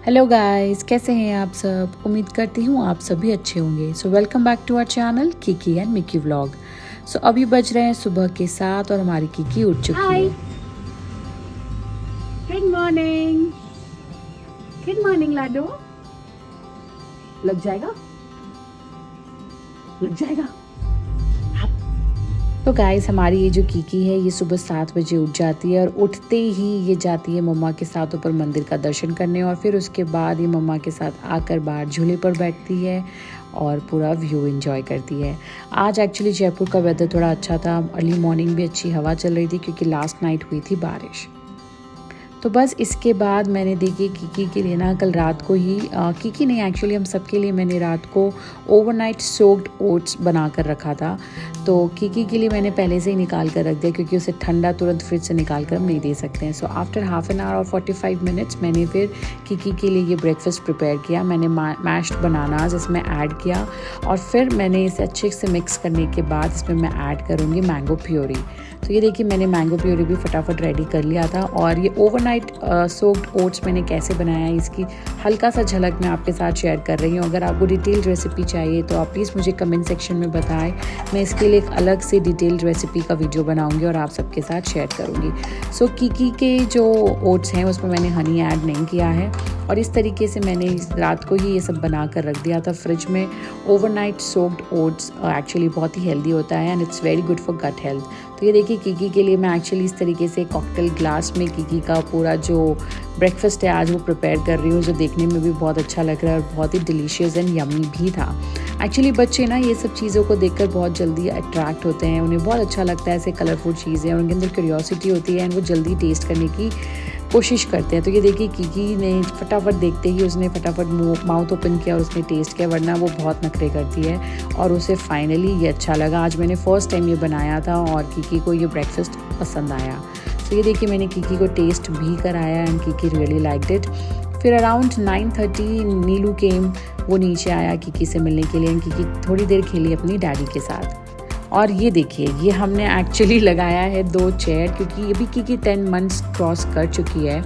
Hello guys, कैसे हैं आप सब। उम्मीद करती हूँ आप सभी अच्छे होंगे। So welcome back to our channel Kiki and Miki vlog. So अभी बज रहे हैं सुबह के 7 और हमारी किकी उठ चुकी है। Good morning. गुड मॉर्निंग लाडो। लग जाएगा, लग जाएगा। तो गाइस, हमारी ये जो किकी है ये सुबह 7 बजे उठ जाती है और उठते ही ये जाती है मम्मा के साथ ऊपर मंदिर का दर्शन करने और फिर उसके बाद ये मम्मा के साथ आकर बाहर झूले पर बैठती है और पूरा व्यू एंजॉय करती है। आज एक्चुअली जयपुर का वेदर थोड़ा अच्छा था, अर्ली मॉर्निंग भी अच्छी हवा चल रही थी क्योंकि लास्ट नाइट हुई थी बारिश। तो बस इसके बाद मैंने देखी किकी के लिए ना कल रात को ही किकी नहीं, एक्चुअली हम सबके लिए मैंने रात को ओवरनाइट सोक्ड ओट्स बना कर रखा था। तो किकी के लिए मैंने पहले से ही निकाल कर रख दिया क्योंकि उसे ठंडा तुरंत फ्रिज से निकाल कर हम नहीं दे सकते हैं। So after half an hour और 45 मिनट्स मैंने फिर किकी के लिए ये ब्रेकफास्ट प्रिपेयर किया। मैंने मैश्ड बनानास इसमें ऐड किया और फिर मैंने इसे अच्छे से मिक्स करने के बाद इसमें मैं ऐड करूँगी मैंगो प्योरी। तो ये देखिए मैंने मैंगो प्योरी भी फटाफट रेडी कर लिया था। और ये ओवरनाइट सोक्ड ओट्स मैंने कैसे बनाया है इसकी हल्का सा झलक मैं आपके साथ शेयर कर रही हूँ। अगर आपको डिटेल्ड रेसिपी चाहिए तो आप प्लीज़ मुझे कमेंट सेक्शन में बताएं, मैं इसके लिए एक अलग से डिटेल्ड रेसिपी का वीडियो बनाऊंगी और आप सबके साथ शेयर करूँगी। सो किकी के जो ओट्स हैं उसमें मैंने हनी ऐड नहीं किया है और इस तरीके से मैंने रात को ही ये सब बना कर रख दिया था फ्रिज में। ओवरनाइट सोक्ड ओट्स एक्चुअली बहुत ही हेल्दी होता है and it's very good for gut health. तो ये देखिए किकी के लिए मैं एक्चुअली इस तरीके से कॉकटेल ग्लास में किकी का पूरा जो ब्रेकफास्ट है आज वो प्रिपेयर कर रही हूँ, जो देखने में भी बहुत अच्छा लग रहा है और बहुत ही डिलीशियस एंड यम्मी भी था। एक्चुअली बच्चे ना ये सब चीज़ों को देखकर बहुत जल्दी अट्रैक्ट होते हैं, उन्हें बहुत अच्छा लगता है ऐसे कलरफुल चीज़ें और उनके अंदर क्यूरियोसिटी होती है एंड वो जल्दी टेस्ट करने की कोशिश करते हैं। तो ये देखिए किकी ने फटाफट देखते ही उसने फटाफट माउथ ओपन किया और उसने टेस्ट किया, वरना वो बहुत नखरे करती है और उसे फाइनली ये अच्छा लगा। आज मैंने फर्स्ट टाइम ये बनाया था और किकी को ये ब्रेकफास्ट पसंद आया। तो ये देखिए मैंने किकी को टेस्ट भी कराया and Kiki really liked it. फिर अराउंड 9:30 नीलू केम, वो नीचे आया किकी से मिलने के लिए एंड किकी थोड़ी देर खेली अपनी डैडी के साथ। और ये देखिए ये हमने एक्चुअली लगाया है 2 चेयर क्योंकि ये भी किकी 10 मंथ्स क्रॉस कर चुकी है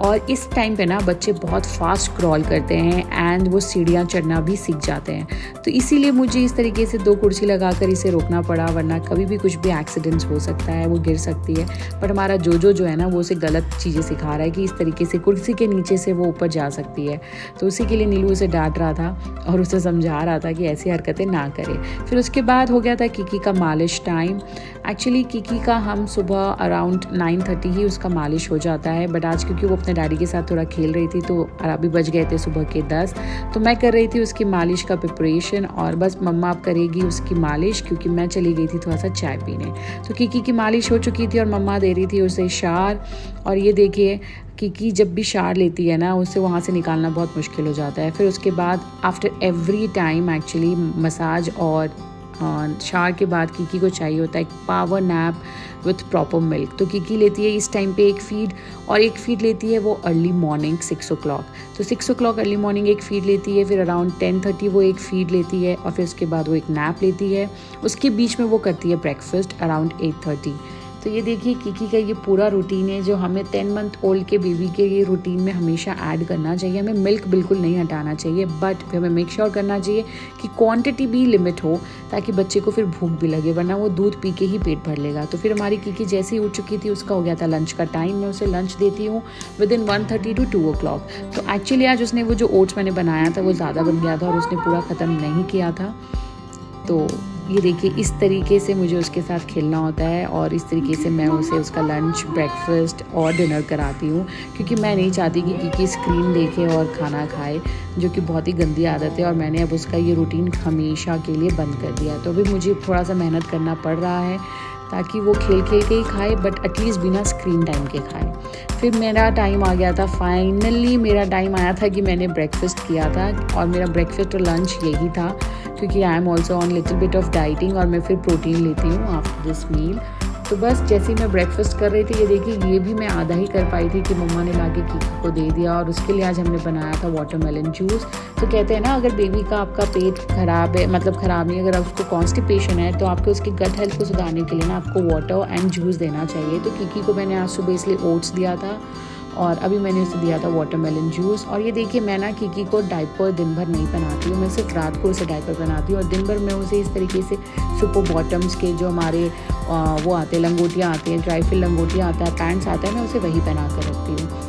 और इस टाइम पे ना बच्चे बहुत फास्ट क्रॉल करते हैं एंड वो सीढ़ियाँ चढ़ना भी सीख जाते हैं। तो इसीलिए मुझे इस तरीके से 2 कुर्सी लगाकर इसे रोकना पड़ा, वरना कभी भी कुछ भी एक्सीडेंट्स हो सकता है, वो गिर सकती है। बट हमारा जो है ना वो उसे गलत चीज़ें सिखा रहा है कि इस तरीके से कुर्सी के नीचे से वो ऊपर जा सकती है। तो उसी के लिए नीलू उसे डांट रहा था और उसे समझा रहा था कि ऐसी हरकतें ना करे। फिर उसके बाद हो गया था किकी का मालिश टाइम। एक्चुअली किकी का हम सुबह अराउंड 9:30 ही उसका मालिश हो जाता है, बट आज क्योंकि वो अपने डैडी के साथ थोड़ा खेल रही थी तो अभी बज गए थे सुबह के 10। तो मैं कर रही थी उसकी मालिश का प्रिपरेशन और बस मम्मा अब करेगी उसकी मालिश क्योंकि मैं चली गई थी थोड़ा सा चाय पीने। तो किकी की मालिश हो चुकी थी और मम्मा दे रही थी उसे शार। और ये देखिए किकी जब भी शार लेती है ना उसे वहाँ से निकालना बहुत मुश्किल हो जाता है। फिर उसके बाद after every time actually massage और शार के बाद किकी को चाहिए होता है एक power nap with proper milk. तो किकी लेती है इस टाइम पे एक फीड और एक फीड लेती है वो अर्ली मॉर्निंग 6 o'clock। तो 6 o'clock अर्ली मॉर्निंग एक फीड लेती है, फिर अराउंड 10:30 वो एक फीड लेती है और फिर उसके बाद वो एक नैप लेती है। उसके बीच में वो करती है ब्रेकफास्ट अराउंड 8:30। तो ये देखिए किकी का ये पूरा रूटीन है जो हमें 10 मंथ ओल्ड के बेबी के ये रूटीन में हमेशा ऐड करना चाहिए। हमें मिल्क बिल्कुल नहीं हटाना चाहिए, बट हमें मेक श्योर करना चाहिए कि क्वांटिटी भी लिमिट हो ताकि बच्चे को फिर भूख भी लगे, वरना वो दूध पी के ही पेट भर लेगा। तो फिर हमारी किकी जैसे ही उठ चुकी थी उसका हो गया था लंच का टाइम। मैं उसे लंच देती हूँ विदिन 1:30 to 2 o'clock। तो एक्चुअली आज उसने वो जो ओट्स मैंने बनाया था वो ज़्यादा बन गया था और उसने पूरा ख़त्म नहीं किया था। तो ये देखिए इस तरीके से मुझे उसके साथ खेलना होता है और इस तरीके से मैं उसे उसका लंच, ब्रेकफास्ट और डिनर कराती हूँ क्योंकि मैं नहीं चाहती कि किकी स्क्रीन देखे और खाना खाए, जो कि बहुत ही गंदी आदत है और मैंने अब उसका ये रूटीन हमेशा के लिए बंद कर दिया। तो अभी मुझे थोड़ा सा मेहनत करना पड़ रहा है ताकि वो खेल खेल के ही खाए, बट एटलीस्ट बिना स्क्रीन टाइम के खाए। फिर मेरा टाइम आ गया था, फाइनली मेरा टाइम आया था कि मैंने ब्रेकफास्ट किया था और मेरा ब्रेकफास्ट और लंच यही था क्योंकि I am also on little bit of dieting और मैं फिर प्रोटीन लेती हूँ आफ्टर दिस मील। तो बस जैसे ही मैं ब्रेकफास्ट कर रही थी ये देखिए ये भी मैं आधा ही कर पाई थी कि मम्मा ने लाके किकी को दे दिया और उसके लिए आज हमने बनाया था वाटरमेलन जूस। तो कहते हैं ना अगर बेबी का आपका पेट खराब है, मतलब खराब नहीं, अगर उसको कॉन्स्टिपेशन है तो आपको उसकी गट हेल्थ को सुधारने के लिए ना आपको वाटर एंड जूस देना चाहिए। तो किकी को मैंने आज सुबह इसलिए ओट्स दिया था और अभी मैंने उसे दिया था वाटरमेलन जूस। और ये देखिए मैं ना कीकी को डायपर दिन भर नहीं पहनाती हूँ, मैं सिर्फ रात को उसे डायपर पहनाती हूँ और दिन भर मैं उसे इस तरीके से सुपर बॉटम्स के जो हमारे वो आते हैं लंगोटियाँ आती हैं, ड्राई फिल लंगोटियाँ आता है, पैंट्स आता है, मैं उसे वही पहना कर रखती हूँ।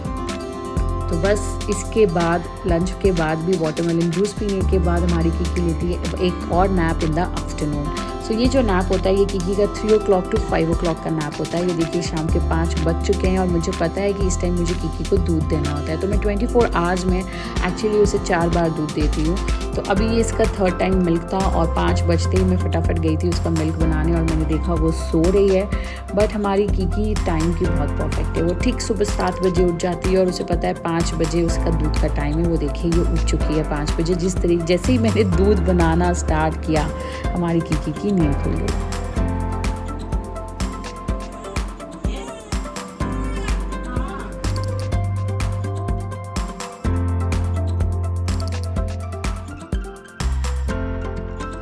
तो बस इसके बाद लंच के बाद भी वाटरमेलन जूस पीने के बाद हमारी कीकी लेती है एक और नैप इन द आफ्टरनून। सो ये जो नैप होता है ये कीकी का 3 o'clock to 5 o'clock का नैप होता है। ये देखिए शाम के 5 बज चुके हैं और मुझे पता है कि इस टाइम मुझे कीकी को दूध देना होता है। तो मैं 24 आवर्स में एक्चुअली उसे 4 बार दूध देती हूँ। तो अभी ये इसका 3rd टाइम मिल्क था और 5 बजते ही मैं फटाफट गई थी उसका मिल्क बनाने और मैंने देखा वो सो रही है। बट हमारी कीकी टाइम की बहुत परफेक्ट है, वो ठीक सुबह 7 बजे उठ जाती है और उसे पता है 5 बजे उसका दूध का टाइम है। वो देखिए ये उठ चुकी है 5 बजे। जैसे ही मैंने दूध बनाना स्टार्ट किया हमारी कीकी की नींद खुल गई।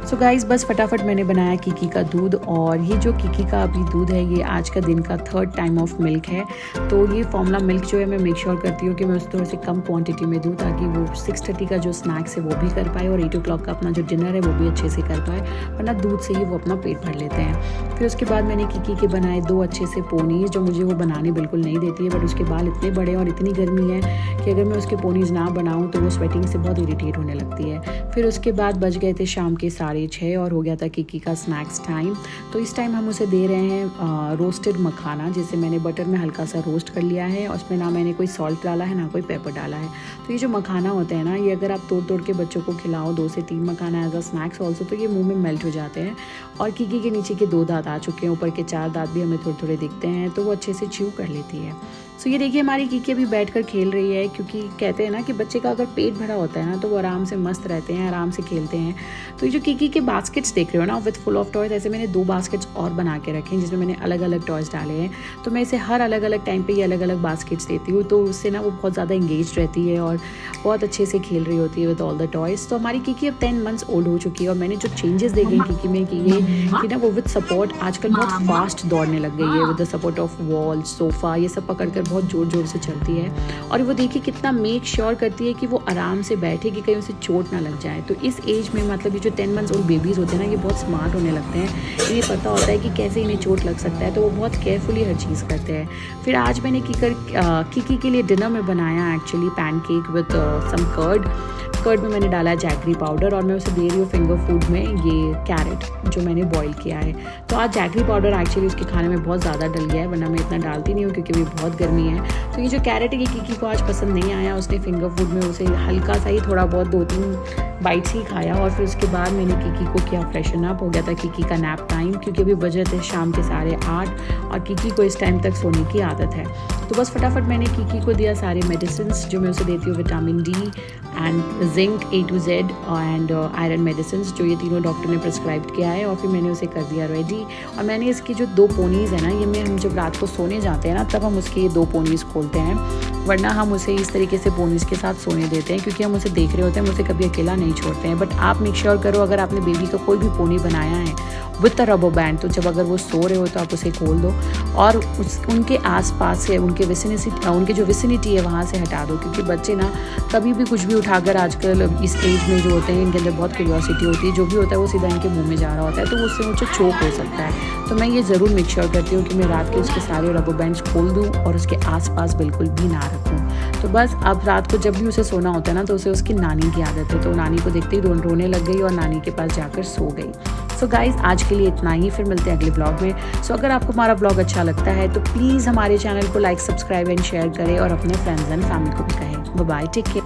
सो गाइस बस फटाफट मैंने बनाया कीकी का दूध। और ये जो कीकी का अभी दूध है ये आज का दिन का 3rd टाइम ऑफ मिल्क है। तो ये फॉर्मूला मिल्क जो है मैं मेक श्योर करती हूँ कि मैं उस थोड़े से कम क्वांटिटी में दूँ ताकि वो 6:30 का जो स्नैक्स है वो भी कर पाए और 8 o'clock का अपना जो डिनर है वो भी अच्छे से कर पाए, वरना दूध से ही वो अपना पेट भर लेते हैं। फिर उसके बाद मैंने कीकी के बनाए 2 अच्छे से पोनीज़ जो मुझे वो बनाने बिल्कुल नहीं देती है, बट उसके बाल इतने बड़े और इतनी गर्मी है कि अगर मैं उसके पोनीज़ ना बनाऊँ तो वो स्वेटिंग से बहुत इरीटेट होने लगती है। फिर उसके बाद बज गए थे शाम के 6:30 और हो गया था कीकी का स्नैक्स टाइम। तो इस टाइम हम उसे दे रहे हैं रोस्टेड मखाना, जिसे मैंने बटर में हल्का सा रोस्ट कर लिया है और उसमें ना मैंने कोई सॉल्ट डाला है ना कोई पेपर डाला है। तो ये जो मखाना होते हैं ना ये अगर आप तोड़ के बच्चों को खिलाओ 2 से 3 मखाना एज अ स्नैक्स ऑल्सो, तो ये मुंह में मेल्ट हो जाते हैं। और कीकी के नीचे के 2 दांत आ चुके हैं, ऊपर के 4 दांत भी हमें थोड़े थोड़े दिखते हैं, तो वो अच्छे से च्यू कर लेती है। सो ये देखिए हमारी कीकी अभी बैठकर खेल रही है, क्योंकि कहते हैं ना कि बच्चे का अगर पेट भरा होता है ना तो वो आराम से मस्त रहते हैं, आराम से खेलते हैं। तो ये जो कीकी के बास्केट्स देख रहे हो ना विद फुल ऑफ टॉयज, ऐसे मैंने 2 बास्केट्स और बना के रखे हैं जिसमें मैंने अलग अलग टॉयज डाले हैं। तो मैं इसे हर अलग अलग टाइम पे ये अलग अलग बास्केट्स देती हूँ, तो उससे ना वो बहुत ज़्यादा इंगेज रहती है और बहुत अच्छे से खेल रही होती है विद ऑल द टॉयज। तो हमारी कीकी अब 10 months ओल्ड हो चुकी है और मैंने जो चेंजेस देखे हैं कीकी में कि ना वो विद सपोर्ट आजकल बहुत फास्ट दौड़ने लग गई है, with the support of wall, sofa, ये सब पकड़ कर बहुत जोर जोर से चलती है। और वो देखिए कितना मेक श्योर करती है कि वो आराम से बैठे कि कहीं उसे चोट ना लग जाए। तो इस एज में मतलब ये जो 10 months ओल्ड बेबीज़ होते हैं ना ये बहुत स्मार्ट होने लगते हैं, इन्हें पता होता है कि कैसे इन्हें चोट लग सकता है, तो वो बहुत केयरफुली हर चीज़ करते हैं। फिर आज मैंने कीकी के लिए डिनर में बनाया actually pancake with some curd में मैंने डाला है जैगरी पाउडर और मैं उसे दे रही हूँ फिंगर फूड में ये कैरेट जो मैंने बॉईल किया है। तो आज जैगरी पाउडर एक्चुअली उसके खाने में बहुत ज़्यादा डल गया है, वरना मैं इतना डालती नहीं हूँ क्योंकि अभी बहुत गर्मी है। तो ये जो कैरेट है ये कीकी को आज पसंद नहीं आया, उसने फिंगर फूड में उसे हल्का सा ही थोड़ा बहुत 2-3 बाइट्स ही खाया। और फिर उसके बाद मैंने कीकी को किया फ्रेशन अप, हो गया था कीकी का नैप टाइम, क्योंकि अभी बजे थे शाम के 8:30 और कीकी को इस टाइम तक सोने की आदत है। तो बस फटाफट मैंने कीकी को दिया सारे मेडिसिन जो मैं उसे देती हूँ, vitamin D and zinc A to Z and iron medicine जो ये तीनों डॉक्टर ने प्रिस्क्राइब किया है। और फिर मैंने उसे कर दिया रेडी। और मैंने इसकी जो 2 पोनीज़ है ना ये हम जब रात को सोने जाते हैं ना तब हम उसके 2 पोनीज़ खोलते हैं, वरना हम उसे इस तरीके से पोनीज़ के साथ सोने देते हैं क्योंकि हम उसे देख रहे होते हैं, हम उसे कभी अकेला नहीं छोड़ते हैं। बट आप मेक श्योर करो अगर आपने बेबी का कोई भी पोनी बनाया है विद द रबर बैंड, तो जब अगर वो सो रहे हो तो आप उसे खोल दो और उनके आसपास से उनके जो विसिनिटी है वहाँ से हटा दो, क्योंकि बच्चे ना कभी भी कुछ भी उठाकर आजकल इस एज में जो होते हैं इनके अंदर बहुत क्यूरियोसिटी होती है, जो भी होता है वो सीधा इनके मुंह में जा रहा होता है, तो उससे मुझे चोक हो सकता है। तो मैं ये ज़रूर मेक श्योर करती हूँ कि मैं रात के उसके सारे रबर बैंड्स खोल दूँ और उसके आसपास बिल्कुल भी ना रखूँ। तो बस अब रात को जब भी उसे सोना होता है ना तो उसे उसकी नानी की आदत है, तो नानी को देखते ही रोने लग गई और नानी के पास जाकर सो गई। सो गाइज़ आज के लिए इतना ही, फिर मिलते हैं अगले ब्लॉग में। सो अगर आपको हमारा ब्लॉग अच्छा लगता है तो प्लीज़ हमारे चैनल को लाइक, सब्सक्राइब एंड शेयर करें और अपने फ्रेंड्स एंड फैमिली को भी कहें। Bye bye, take care.